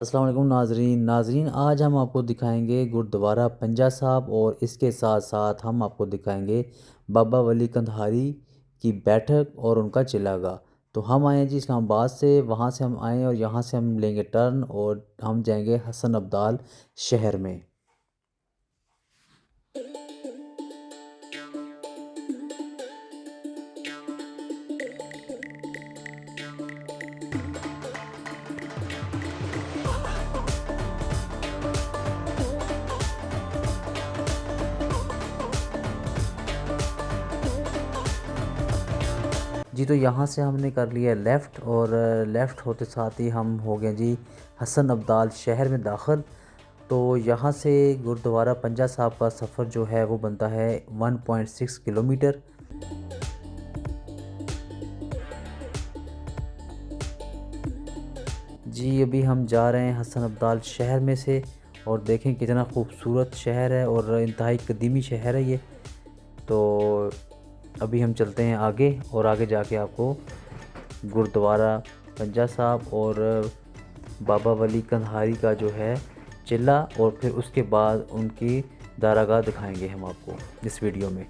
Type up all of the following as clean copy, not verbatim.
अस्सलाम वालेकुम नाजरीन आज हम आपको दिखाएंगे गुरुद्वारा पंजा साहब और इसके साथ साथ हम आपको दिखाएंगे बाबा वली कंधारी की बैठक और उनका चिल्लागा। तो हम आए हैं जी इस्लामाबाद से, वहाँ से हम आए और यहाँ से हम लेंगे टर्न और हम जाएंगे हसन अब्दाल शहर में। जी तो यहाँ से हमने कर लिया लेफ़्ट और लेफ़्ट होते साथ ही हम हो गए जी हसन अब्दाल शहर में दाखिल। तो यहाँ से गुरुद्वारा पंजा साहब का सफ़र जो है वो बनता है 1.6 किलोमीटर। जी अभी हम जा रहे हैं हसन अब्दाल शहर में से और देखें कितना खूबसूरत शहर है और इंतहाई कदीमी शहर है ये। तो अभी हम चलते हैं आगे और आगे जाके आपको गुरुद्वारा पंजा साहब और बाबा वली कंधारी का जो है चिल्ला और फिर उसके बाद उनकी दारागाह दिखाएंगे हम आपको इस वीडियो में।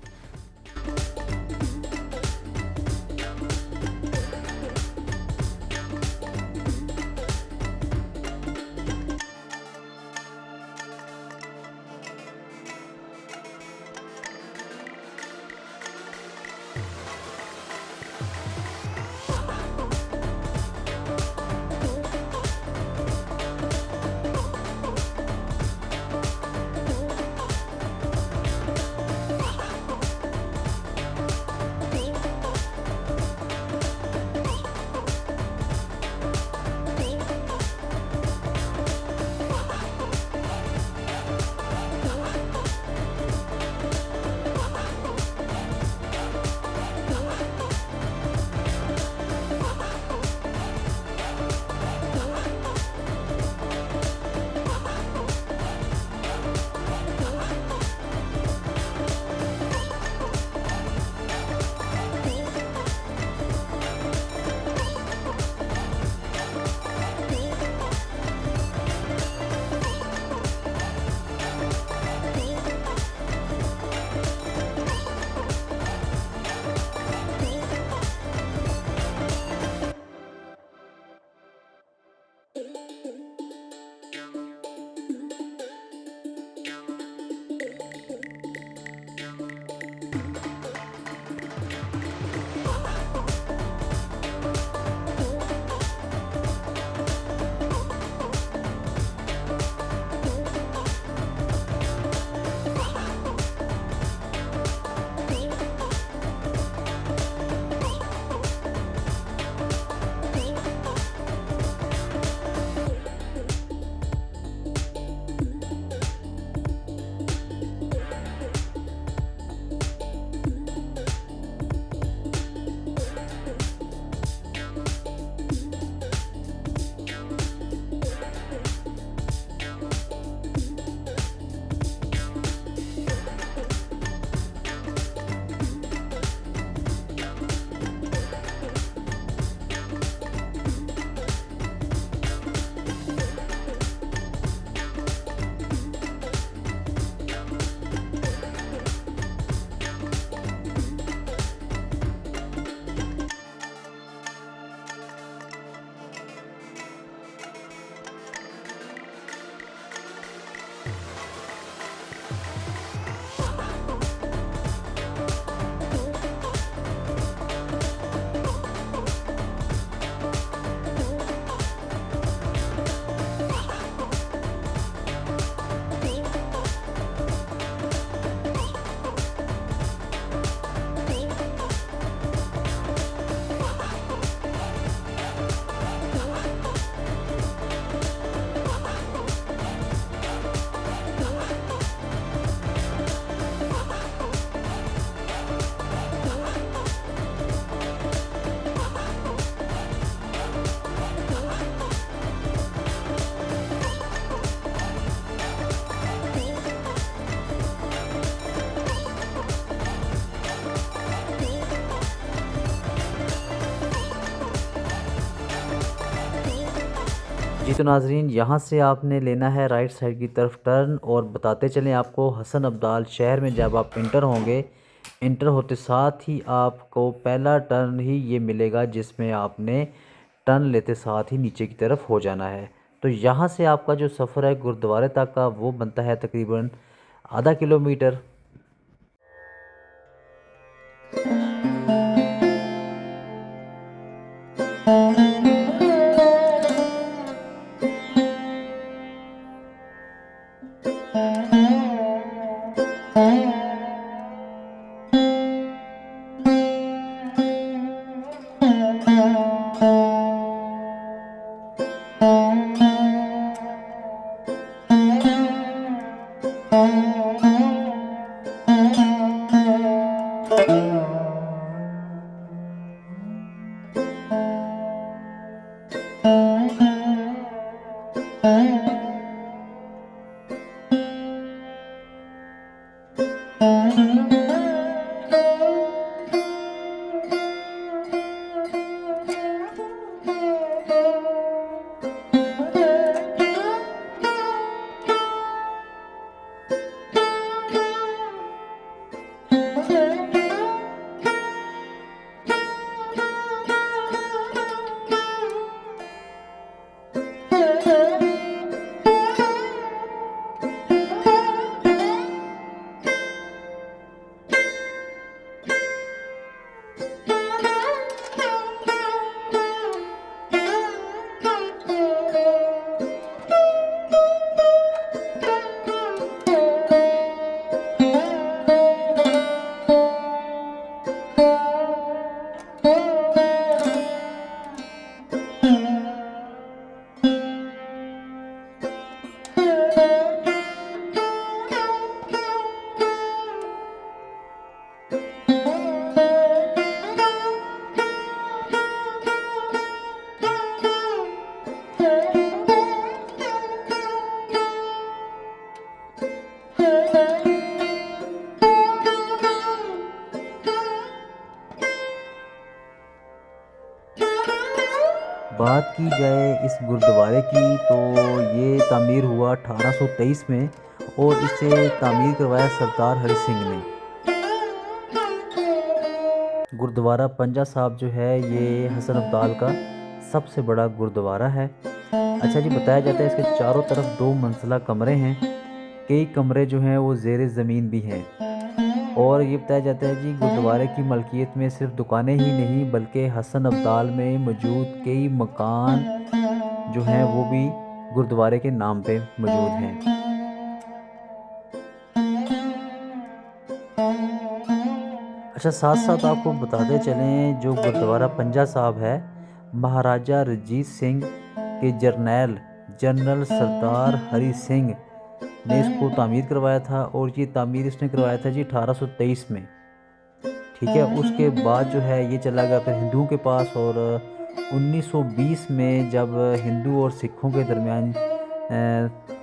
तो नाजरीन, यहाँ से आपने लेना है राइट साइड की तरफ टर्न, और बताते चलें आपको हसन अब्दाल शहर में जब आप इंटर होंगे, इंटर होते साथ ही आपको पहला टर्न ही ये मिलेगा जिसमें आपने टर्न लेते साथ ही नीचे की तरफ हो जाना है। तो यहाँ से आपका जो सफ़र है गुरुद्वारे तक का वो बनता है तकरीबन आधा किलोमीटर। बात की जाए इस गुरुद्वारे की तो ये तामीर हुआ 1823 में, और इसे तामीर करवाया सरदार हरि सिंह ने। गुरुद्वारा पंजा साहब जो है ये हसन अब्दाल का सबसे बड़ा गुरुद्वारा है। अच्छा जी, बताया जाता है इसके चारों तरफ 2 मंजिला कमरे हैं, कई कमरे जो हैं वो ज़ेर ज़मीन भी हैं। और ये बताया जाता है जी गुरुद्वारे की मलकियत में सिर्फ दुकानें ही नहीं बल्कि हसन अब्दाल में मौजूद कई मकान जो हैं वो भी गुरुद्वारे के नाम पे मौजूद हैं। अच्छा, साथ साथ आपको बताते चलें जो गुरुद्वारा पंजा साहब है, महाराजा रंजीत सिंह के जर्नैल जनरल सरदार हरि सिंह ने इसको तामीर करवाया था, और ये तामीर इसने करवाया था जी 1823 में। ठीक है, उसके बाद जो है ये चला गया फिर हिंदुओं के पास, और 1920 में जब हिंदू और सिखों के दरमियान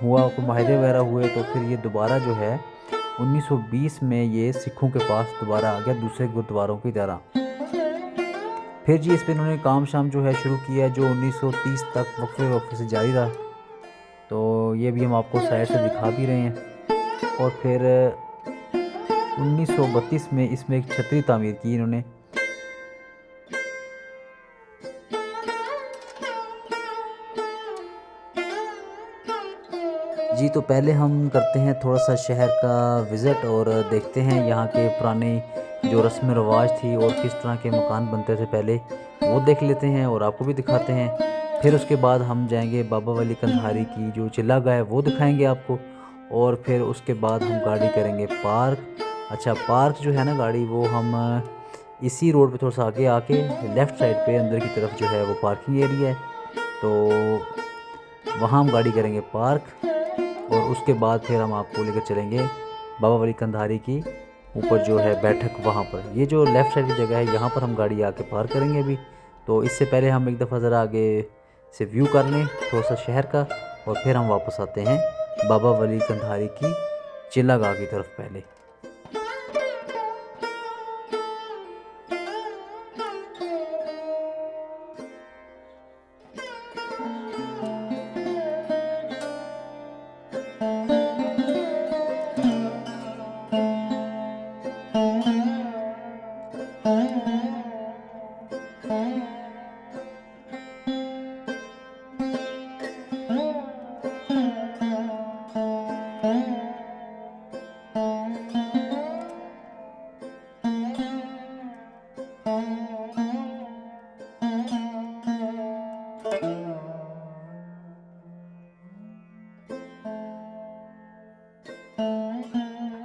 हुआ, कोई माहदे वगैरह हुए, तो फिर ये दोबारा जो है 1920 में ये सिखों के पास दोबारा आ गया दूसरे गुरुद्वारों की तरह। फिर जी इस पर इन्होंने काम शाम जो है शुरू किया, जो 1930 तक वक्फे से जारी रहा। तो ये भी हम आपको साइड से दिखा भी रहे हैं। और फिर 1932 में इसमें एक छतरी तामीर की इन्होंने। जी तो पहले हम करते हैं थोड़ा सा शहर का विज़िट, और देखते हैं यहाँ के पुराने जो रस्म रवाज थी और किस तरह के मकान बनते थे पहले, वो देख लेते हैं और आपको भी दिखाते हैं। फिर उसके बाद हम जाएंगे बाबा वली कंधारी की जो चिल्ला गाह है वो दिखाएंगे आपको, और फिर उसके बाद हम गाड़ी करेंगे पार्क। अच्छा, पार्क जो है ना गाड़ी, वो हम इसी रोड पे थोड़ा सा आगे आके लेफ़्ट साइड पे अंदर की तरफ जो है वो पार्किंग एरिया है, तो वहाँ हम गाड़ी करेंगे पार्क। और उसके बाद फिर हम आपको लेकर चलेंगे बाबा वली कंधारी की ऊपर जो है बैठक, वहाँ पर ये जो लेफ़्ट साइड की जगह है यहाँ पर हम गाड़ी आके पार्क करेंगे अभी। तो इससे पहले हम एक दफ़ा ज़रा आगे से व्यू कर लें थोड़ा सा शहर का, और फिर हम वापस आते हैं बाबा वली कंधारी की चिल्ला गाह की तरफ पहले।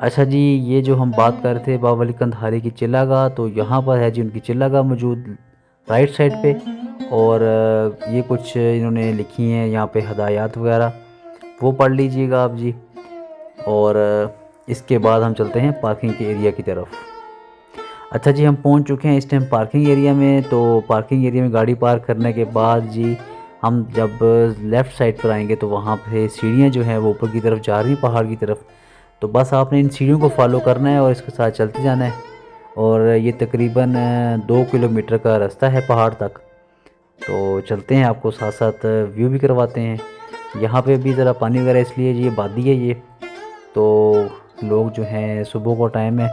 अच्छा जी, ये जो हम बात कर रहे थे बाबा वली कंधारी की चिल्लागाह, तो यहाँ पर है जी उनकी चिल्लागाह मौजूद राइट साइड पे। और ये कुछ इन्होंने लिखी हैं यहाँ पे हदायत वगैरह, वो पढ़ लीजिएगा आप जी। और इसके बाद हम चलते हैं पार्किंग के एरिया की तरफ। अच्छा जी, हम पहुँच चुके हैं इस टाइम पार्किंग एरिया में। तो पार्किंग एरिया में गाड़ी पार्क करने के बाद जी हम जब लेफ़्ट साइड पर आएंगे तो वहाँ पे सीढ़ियाँ जो हैं वो ऊपर की तरफ जा रही हैं पहाड़ की तरफ। तो बस आपने इन सीढ़ियों को फॉलो करना है और इसके साथ चलते जाना है। और ये तकरीबन 2 किलोमीटर का रास्ता है पहाड़ तक। तो चलते हैं, आपको साथ साथ व्यू भी करवाते हैं। यहाँ पे भी ज़रा पानी वगैरह, इसलिए ये वादी है ये। तो लोग जो हैं सुबह का टाइम है,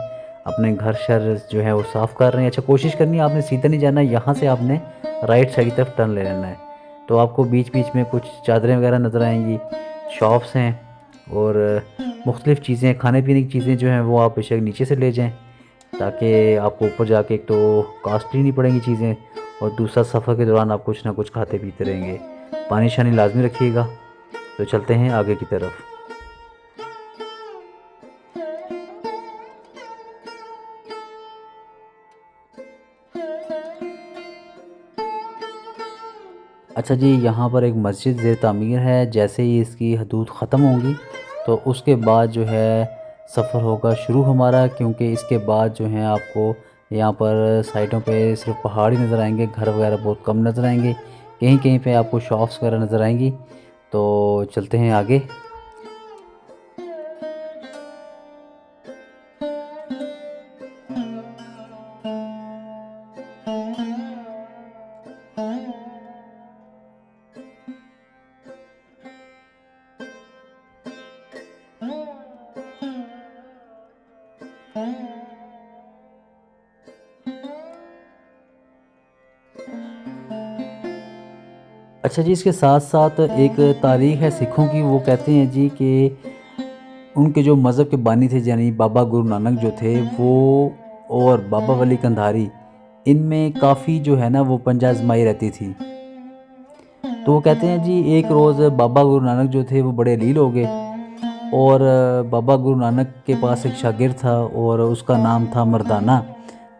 अपने घर शर जो है वो साफ़ कर रहे हैं। अच्छा, कोशिश करनी है आपने सीधा नहीं जाना, यहाँ से आपने राइट साइड की तरफ टर्न ले लेना है। तो आपको बीच बीच में कुछ चादरें वगैरह नज़र आएंगी, शॉप्स हैं और मुख्तलिफ़ चीज़ें, खाने पीने की चीज़ें जो हैं वो आप बेशक नीचे से ले जाएं, ताकि आपको ऊपर जाके एक तो कॉस्टली नहीं पड़ेंगी चीज़ें, और दूसरा सफ़र के दौरान आप कुछ ना कुछ खाते पीते रहेंगे। पानी शानी लाजमी रखिएगा। तो चलते हैं आगे की तरफ। अच्छा जी, यहाँ पर एक मस्जिद ज़ेर तामीर है। जैसे ही इसकी हदूद ख़त्म होंगी तो उसके बाद जो है सफ़र होगा शुरू हमारा, क्योंकि इसके बाद जो है आपको यहाँ पर साइडों पे सिर्फ पहाड़ ही नज़र आएंगे, घर वगैरह बहुत कम नज़र आएंगे, कहीं कहीं पे आपको शॉप्स वगैरह नज़र आएंगी। तो चलते हैं आगे। अच्छा जी, इसके साथ साथ एक तारीख़ है सिखों की। वो कहते हैं जी कि उनके जो मज़हब के बानी थे, यानी बाबा गुरु नानक जो थे वो, और बाबा वली कंधारी, इनमें काफ़ी जो है ना वो पंजा आजमाई रहती थी। तो वो कहते हैं जी एक रोज़ बाबा गुरु नानक जो थे वो बड़े अलील हो गए, और बाबा गुरु नानक के पास एक शागिर्द था और उसका नाम था मर्दाना।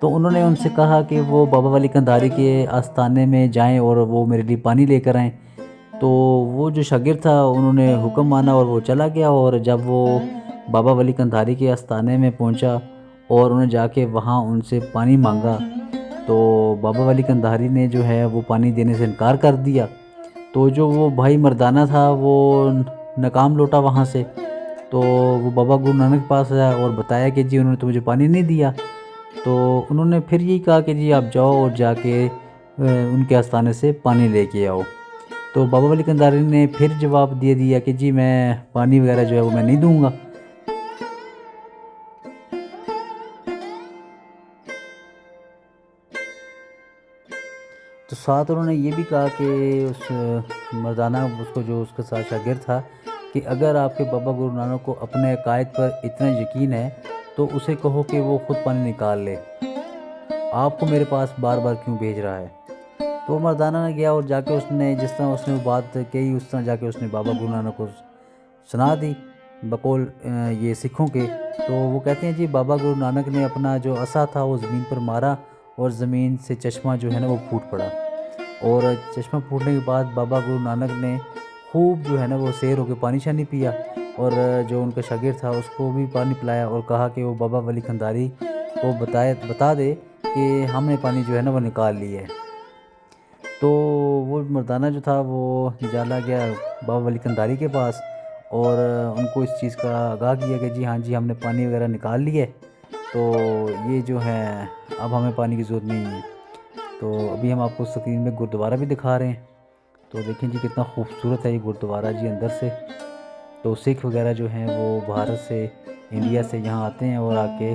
तो उन्होंने उनसे कहा कि वो बाबा वली कंधारी के आस्थाने में जाएं और वो मेरे लिए पानी लेकर आएँ। तो वो जो शागिर्द था उन्होंने हुक्म माना और वो चला गया। और जब वो बाबा वली कंधारी के आस्थाने में पहुंचा और उन्हें जाके वहाँ उनसे पानी मांगा, तो बाबा वली कंधारी ने जो है वो पानी देने से इनकार कर दिया। तो जो वो भाई मर्दाना था वो नाकाम लौटा वहाँ से। तो वो बाबा गुरु नानक के पास आया और बताया कि जी उन्होंने तो मुझे पानी नहीं दिया। तो उन्होंने फिर यही कहा कि जी आप जाओ और जाके उनके आस्थाने से पानी लेके आओ। तो बाबा वली कंधारी ने फिर जवाब दे दिया कि जी मैं पानी वगैरह जो है वो मैं नहीं दूंगा। तो साथ उन्होंने ये भी कहा कि उस मर्दाना, उसको जो उसके साथ शागिर्द था, कि अगर आपके बाबा गुरु नानक को अपने अकायद पर इतना यकीन है तो उसे कहो कि वो ख़ुद पानी निकाल ले, आपको मेरे पास बार बार क्यों भेज रहा है। तो मर्दाना ने गया और जाके उसने जिस तरह उसने वो बात कही उस तरह जाके उसने बाबा गुरु नानक को सुना दी बकौल ये सिखों के। तो वो कहते हैं जी बाबा गुरु नानक ने अपना जो असा था वो ज़मीन पर मारा और ज़मीन से चश्मा जो है ना वो फूट पड़ा। और चश्मा फूटने के बाद बाबा गुरु नानक ने खूब जो है ना वो सैर होकर पानी शानी पिया, और जो उनका शागिर्द था उसको भी पानी पिलाया और कहा कि वो बाबा वली कंधारी को बता दे कि हमने पानी जो है ना वो निकाल लिया है। तो वो मर्दाना जो था वो जाला गया बाबा वली कंधारी के पास और उनको इस चीज़ का आगाह किया कि जी हाँ जी हमने पानी वगैरह निकाल लिया है, तो ये जो है अब हमें पानी की ज़रूरत नहीं है। तो अभी हम आपको स्क्रीन में गुरुद्वारा भी दिखा रहे हैं। तो देखें जी कितना खूबसूरत है ये गुरुद्वारा जी अंदर से। तो सिख वगैरह जो हैं वो भारत से, इंडिया से यहाँ आते हैं और आके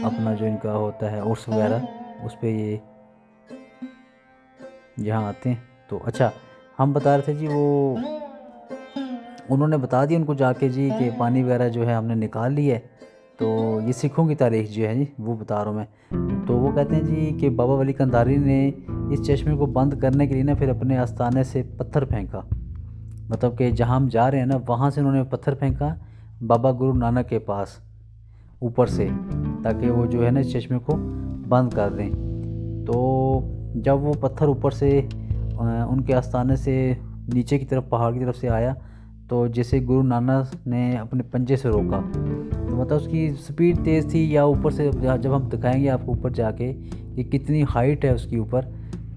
अपना जो इनका होता है उर्स वगैरह उस पर ये यहाँ आते हैं। तो अच्छा, हम बता रहे थे जी वो उन्होंने बता दिया उनको जाके जी कि पानी वगैरह जो है हमने निकाल लिया है। तो ये सिखों की तारीख जो है जी वो बता रहा हूँ मैं। तो वो कहते हैं जी कि बाबा वली कंधारी ने इस चश्मे को बंद करने के लिए ना फिर अपने आस्थाने से पत्थर फेंका, मतलब कि जहाँ हम जा रहे हैं ना वहाँ से उन्होंने पत्थर फेंका बाबा गुरु नानक के पास ऊपर से, ताकि वो जो है ना इस चश्मे को बंद कर दें। तो जब वो पत्थर ऊपर से उनके आस्थाने से नीचे की तरफ पहाड़ की तरफ से आया, तो जैसे गुरु नानक ने अपने पंजे से रोका, तो मतलब उसकी स्पीड तेज़ थी, या ऊपर से जब हम दिखाएंगे आपको ऊपर जाके कि कितनी हाइट है उसकी ऊपर,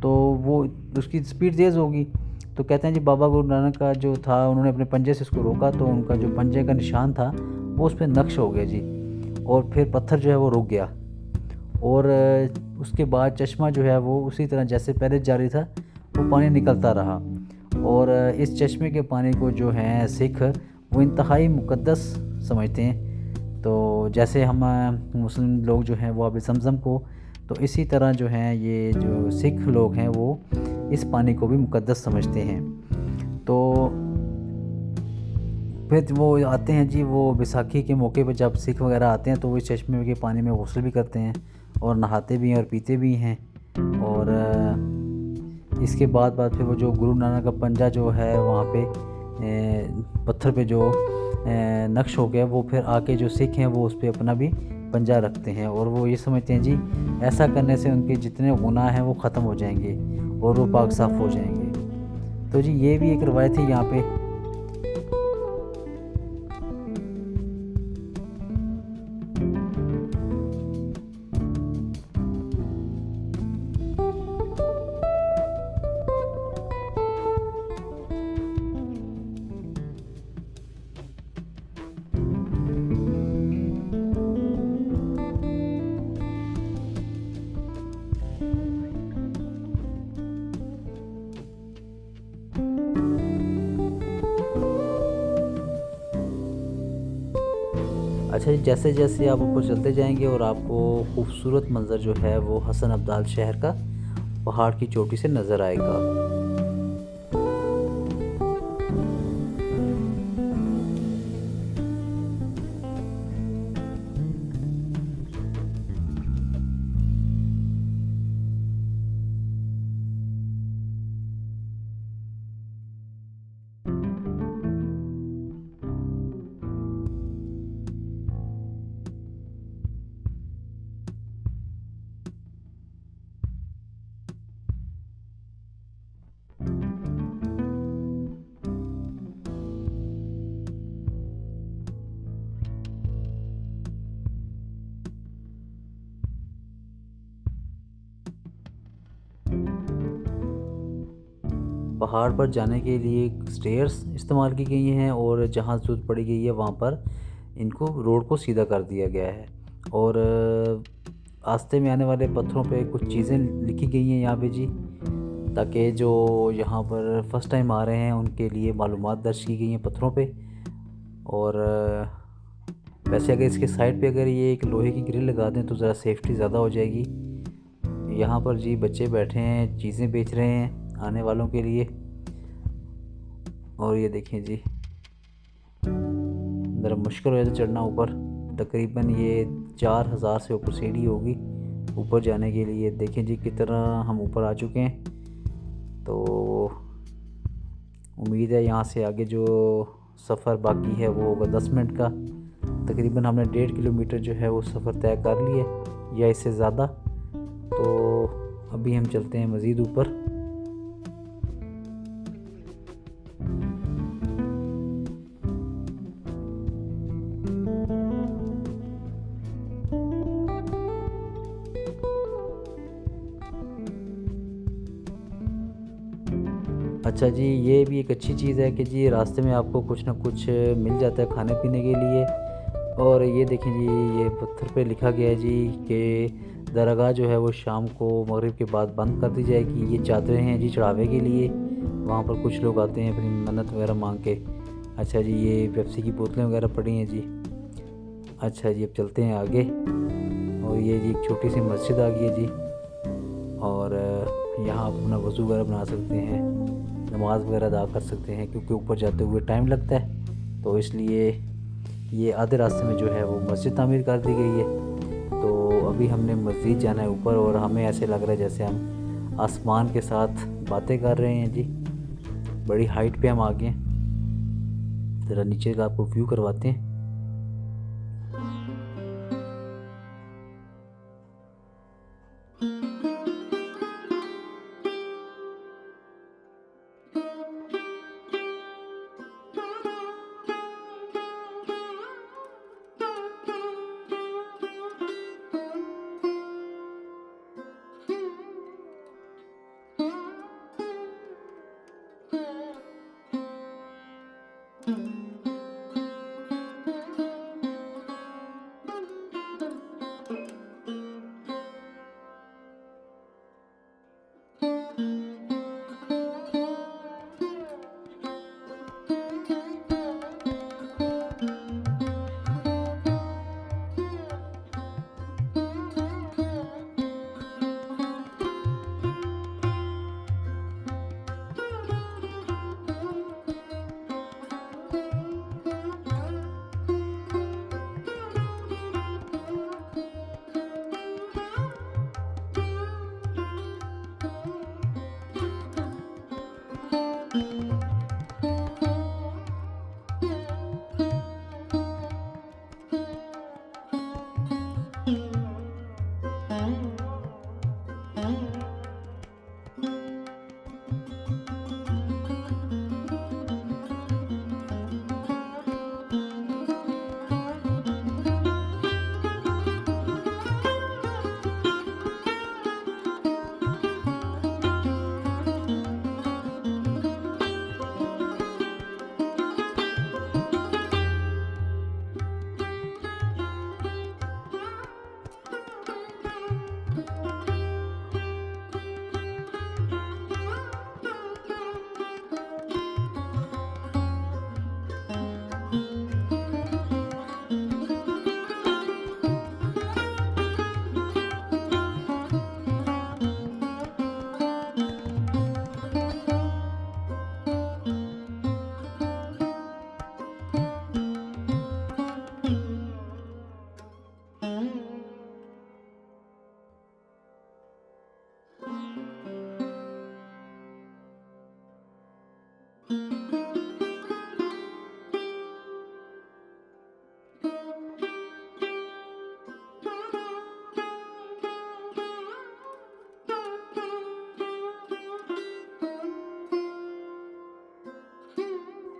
तो वो उसकी स्पीड तेज़ होगी। तो कहते हैं जी बाबा गुरु नानक का जो था, उन्होंने अपने पंजे से उसको रोका, तो उनका जो पंजे का निशान था वो उस पर नक्श हो गया जी, और फिर पत्थर जो है वो रुक गया। और उसके बाद चश्मा जो है वो उसी तरह जैसे पहले जारी था, वो पानी निकलता रहा। और इस चश्मे के पानी को जो है सिख वो इंतहाई मुक़द्दस समझते हैं। तो जैसे हम मुस्लिम लोग जो हैं वो अभी ज़मज़म को, तो इसी तरह जो है ये जो सिख लोग हैं वो इस पानी को भी मुक़द्दस समझते हैं। तो फिर वो आते हैं जी, वो बैसाखी के मौके पर जब सिख वगैरह आते हैं तो वो इस चश्मे के पानी में गुस्ल भी करते हैं, और नहाते भी हैं और पीते भी हैं। और इसके बाद फिर वो जो गुरु नानक का पंजा जो है वहाँ पे पत्थर पे जो नक्श हो गया, वो फिर आके जो सिख हैं वो उस पर अपना भी पंजा रखते हैं, और वो ये समझते हैं जी ऐसा करने से उनके जितने गुनाह हैं वो ख़त्म हो जाएंगे और वो पाक साफ़ हो जाएंगे। तो जी ये भी एक रवायत है यहाँ पे। अच्छा जी, जैसे जैसे आप ऊपर चलते जाएंगे और आपको खूबसूरत मंज़र जो है वो हसन अब्दाल शहर का पहाड़ की चोटी से नज़र आएगा। पहाड़ पर जाने के लिए स्टेयर्स इस्तेमाल की गई हैं, और जहाँ ज़रूरत पड़ी गई है वहाँ पर इनको रोड को सीधा कर दिया गया है। और रास्ते में आने वाले पत्थरों पे कुछ चीज़ें लिखी गई हैं यहाँ पे जी, ताकि जो यहाँ पर फर्स्ट टाइम आ रहे हैं उनके लिए मालूमात दर्ज की गई हैं पत्थरों पे। और वैसे अगर इसके साइड पे अगर ये एक लोहे की ग्रिल लगा दें तो ज़रा सेफ्टी ज़्यादा हो जाएगी। यहाँ पर जी बच्चे बैठे हैं, चीज़ें बेच रहे हैं आने वालों के लिए। और ये देखें जी, ज़रा मुश्किल हो जाता चढ़ना ऊपर, तकरीबन ये 4000 से ऊपर सीढ़ी होगी ऊपर जाने के लिए। देखें जी कितना हम ऊपर आ चुके हैं। तो उम्मीद है यहाँ से आगे जो सफ़र बाकी है वो होगा 10 मिनट का। तकरीबन हमने 1.5 किलोमीटर जो है वो सफ़र तय कर लिया या इससे ज़्यादा। तो अभी हम चलते हैं मज़ीद ऊपर। अच्छा जी, ये भी एक अच्छी चीज़ है कि जी रास्ते में आपको कुछ ना कुछ मिल जाता है खाने पीने के लिए। और ये देखें जी, ये पत्थर पे लिखा गया है जी कि दरगाह जो है वो शाम को मगरिब के बाद बंद कर दी जाएगी। ये चादरें हैं जी चढ़ावे के लिए, वहाँ पर कुछ लोग आते हैं अपनी मन्नत वगैरह मांग के। अच्छा जी, ये पेप्सी की बोतलें वगैरह पड़ी हैं जी। अच्छा जी, अब चलते हैं आगे। और ये जी एक छोटी सी मस्जिद आ गई है जी, और यहाँ आप अपना वज़ू वगैरह बना सकते हैं, नमाज़ वगैरह अदा कर सकते हैं, क्योंकि ऊपर जाते हुए टाइम लगता है, तो इसलिए ये आधे रास्ते में जो है वो मस्जिद तामीर कर दी गई है। तो अभी हमने मस्जिद जाना है ऊपर, और हमें ऐसे लग रहा है जैसे हम आसमान के साथ बातें कर रहे हैं जी। बड़ी हाइट पे हम आ गए हैं। ज़रा नीचे का आपको व्यू करवाते हैं।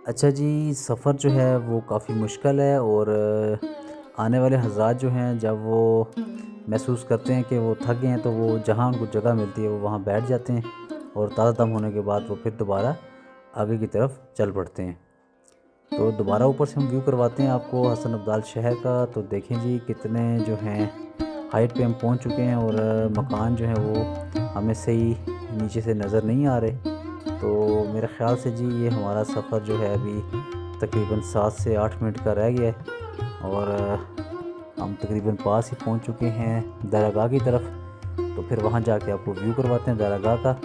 अच्छा जी, सफ़र जो है वो काफ़ी मुश्किल है और आने वाले हज़रात जो हैं जब वो महसूस करते हैं कि वो थक गए हैं तो वो जहाँ उनको जगह मिलती है वो वहाँ बैठ जाते हैं और ताज़ा दम होने के बाद वो फिर दोबारा आगे की तरफ चल पड़ते हैं। तो दोबारा ऊपर से हम व्यू करवाते हैं आपको हसन अब्दाल शहर का। तो देखें जी कितने जो हैं हाइट पे हम पहुंच चुके हैं और मकान जो है वो हमें सही नीचे से नज़र नहीं आ रहे। तो मेरे ख़्याल से जी ये हमारा सफ़र जो है अभी तकरीबन 7 से 8 मिनट का रह गया है और हम तकरीबन पास ही पहुंच चुके हैं दरगाह की तरफ। तो फिर वहां जाके आपको व्यू करवाते हैं दरगाह का।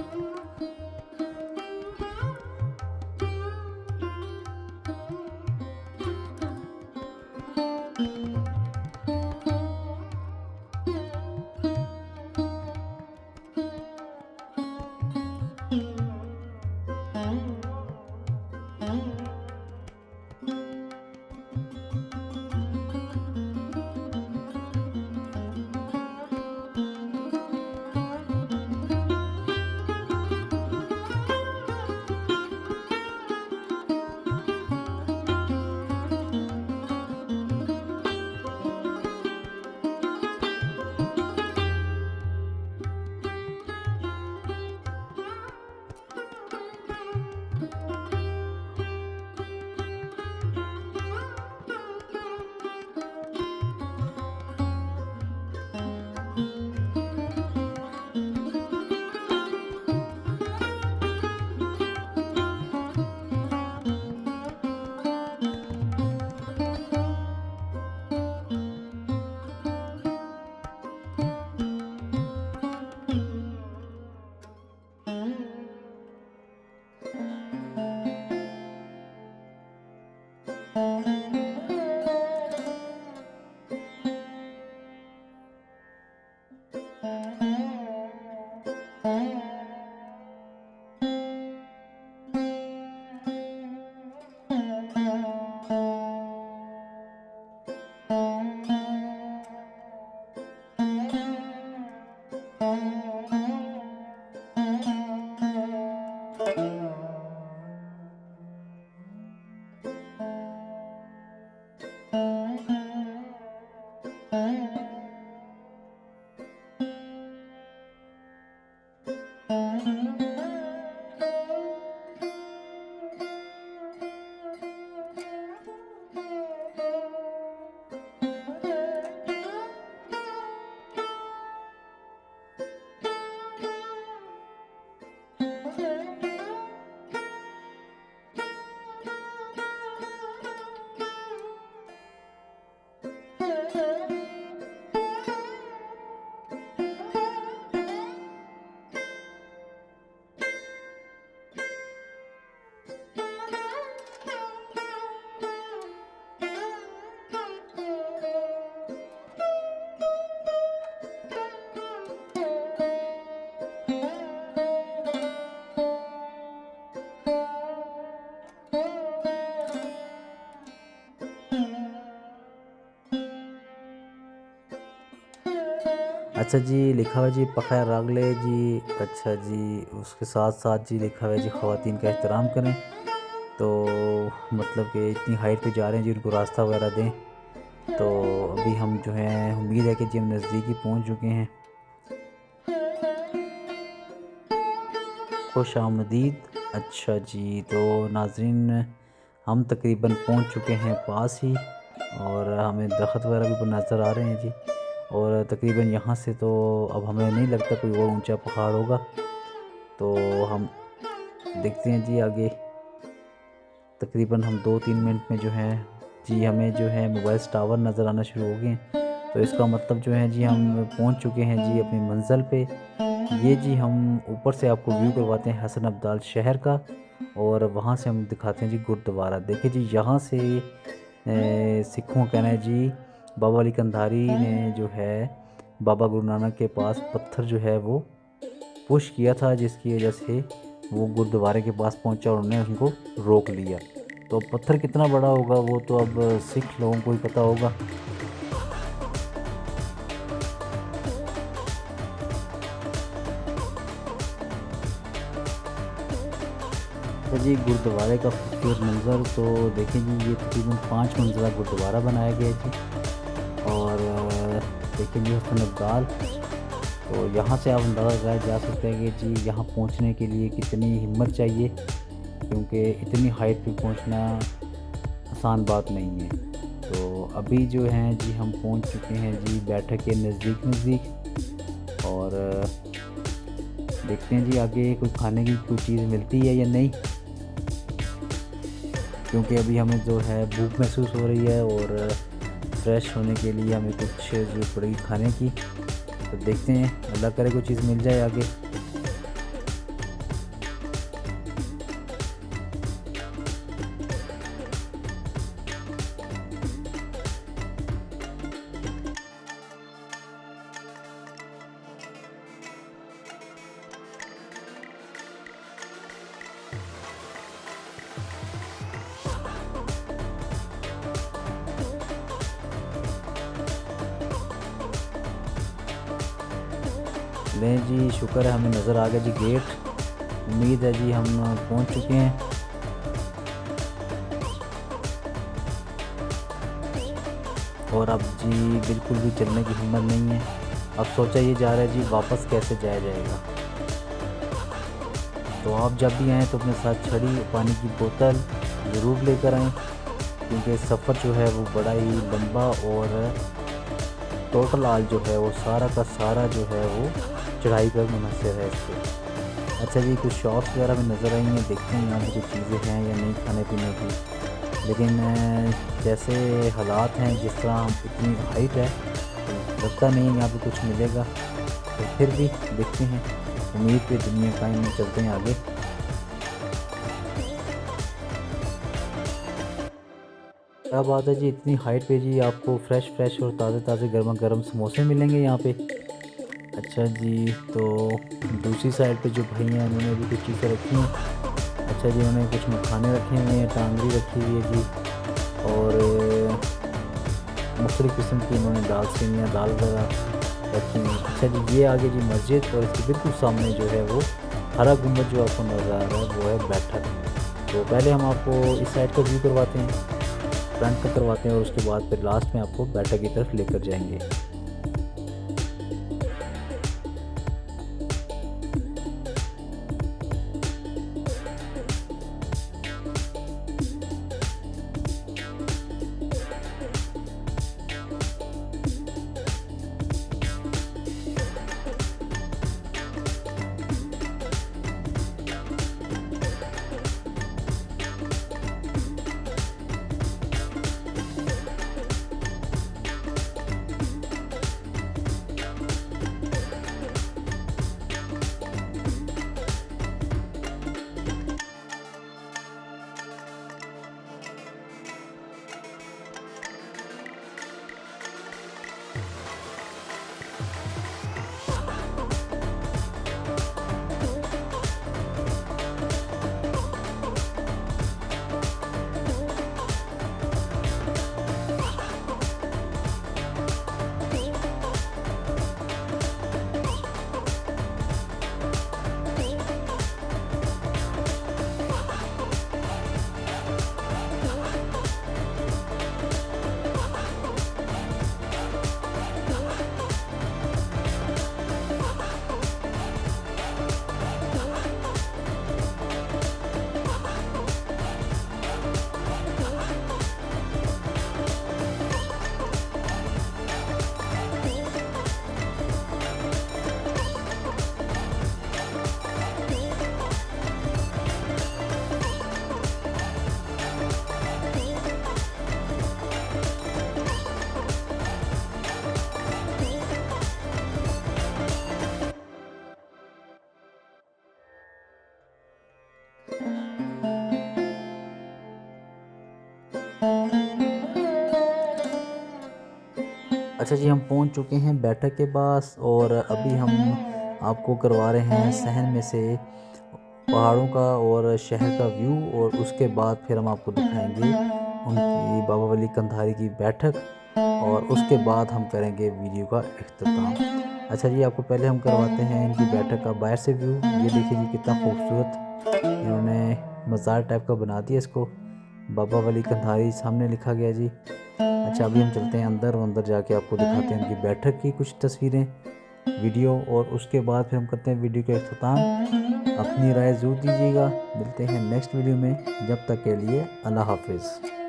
अच्छा जी, लिखा हुआ है जी पख़ैर रागले जी। अच्छा जी, उसके साथ-साथ जी लिखा हुआ है जी ख़वातीन का एहतराम करें। तो मतलब कि इतनी हाइट पे जा रहे हैं जी, उनको रास्ता वगैरह दें। तो अभी हम जो हैं उम्मीद है कि जी हम नज़दीक ही पहुँच चुके हैं। खुशामदीद। अच्छा जी, तो नाज़रीन हम तकरीबन पहुँच चुके हैं पास ही, और हमें दरख़्त वगैरह भी नज़र आ रहे हैं जी। और तकरीबन यहाँ से तो अब हमें नहीं लगता कोई और ऊंचा पहाड़ होगा। तो हम देखते हैं जी आगे। तकरीबन हम 2-3 मिनट में जो है जी हमें जो है मोबाइल टावर नज़र आना शुरू हो गए हैं। तो इसका मतलब जो है जी हम पहुंच चुके हैं जी अपनी मंजिल पे। ये जी हम ऊपर से आपको व्यू करवाते हैं हसन अब्दाल शहर का, और वहाँ से हम दिखाते हैं जी गुरुद्वारा। देखिए जी यहाँ से सिखों का कहना है जी बाबा अली कंधारी ने जो है बाबा गुरु नानक के पास पत्थर जो है वो पुश किया था, जिसकी वजह से वो गुरुद्वारे के पास पहुंचा और उन्होंने उनको रोक लिया। तो पत्थर कितना बड़ा होगा वो तो अब सिख लोगों को ही पता होगा। तो जी गुरुद्वारे का खूबसूरत मंज़र तो देखें जी, ये तकरीबन 5 मंजिला गुरुद्वारा बनाया गया है जी। और देखें जी हसन अब्दाल। तो यहाँ से आप अंदाज़ा लगाया जा सकता है कि जी यहाँ पहुँचने के लिए कितनी हिम्मत चाहिए, क्योंकि इतनी हाइट पे पहुँचना आसान बात नहीं है। तो अभी जो हैं जी हम पहुँच चुके हैं जी बैठक के नज़दीक, और देखते हैं जी आगे कोई खाने की कोई चीज़ मिलती है या नहीं, क्योंकि अभी हमें जो है भूख महसूस हो रही है और फ्रेश होने के लिए हमें कुछ ज़रूरत पड़ेगी खाने की। तो देखते हैं, अल्लाह करे कोई चीज़ मिल जाए आगे। लें जी, शुक्र है हमें नज़र आ गया जी गेट। उम्मीद है जी हम पहुंच चुके हैं। और अब जी बिल्कुल भी चलने की हिम्मत नहीं है। अब सोचा ये जा रहा है जी वापस कैसे जाया जाएगा। तो आप जब भी आएँ तो अपने साथ छड़ी, पानी की बोतल ज़रूर लेकर आएँ, क्योंकि सफ़र जो है वो बड़ा ही लंबा और टोटल आज जो है वो सारा का सारा जो है वो चढ़ाई पर मुनहसर है इस पे। अच्छा जी, कुछ शॉप्स वगैरह भी नज़र आई हैं, देखते हैं यहाँ पे कुछ चीज़ें हैं या नहीं खाने पीने की। लेकिन जैसे हालात हैं, जिस तरह इतनी हाइट है, तो लगता नहीं है यहाँ पे कुछ मिलेगा। तो फिर भी देखते हैं, उम्मीद पे दुनिया कायम में चलते हैं आगे। क्या बात है जी, इतनी हाइट पे जी आपको फ्रेश फ्रेश और ताज़े ताज़े गर्मा गर्म समोसे मिलेंगे यहाँ पे। अच्छा जी, तो दूसरी साइड पे जो भाई हैं उन्होंने भी कुछ चीज़ें रखी हैं। अच्छा जी, उन्होंने कुछ मखाने रखे हुए हैं, टांगरी रखी हुई है जी, और मुख्तलिफ़ किस्म की उन्होंने दाल सेवियाँ, दाल वगैरह रखी हुई हैं। अच्छा जी, ये आगे जी मस्जिद, और इसके बिल्कुल सामने जो है वो हरा गुंबद जो आपको नज़र आ रहा है वो है बैठक। तो पहले हम आपको इस साइड का व्यू करवाते हैं, फ्रंट का करवाते हैं, और उसके बाद फिर लास्ट में आपको बैठक की तरफ लेकर जाएंगे। अच्छा जी, हम पहुंच चुके हैं बैठक के पास और अभी हम आपको करवा रहे हैं सहन में से पहाड़ों का और शहर का व्यू, और उसके बाद फिर हम आपको दिखाएंगे उनकी बाबा वली कंधारी की बैठक, और उसके बाद हम करेंगे वीडियो का इख्तिताम। अच्छा जी, आपको पहले हम करवाते हैं इनकी बैठक का बाहर से व्यू। ये देखिए जी, कितना खूबसूरत इन्होंने मज़ार टाइप का बना दिया इसको। बाबा वली कंधारी सामने लिखा गया जी। अच्छा, अभी हम चलते हैं अंदर, और अंदर जाके आपको दिखाते हैं उनकी बैठक की कुछ तस्वीरें, वीडियो, और उसके बाद फिर हम करते हैं वीडियो का इख्तिताम। अपनी राय ज़रूर दीजिएगा। मिलते हैं नेक्स्ट वीडियो में, जब तक के लिए अल्लाह हाफिज़।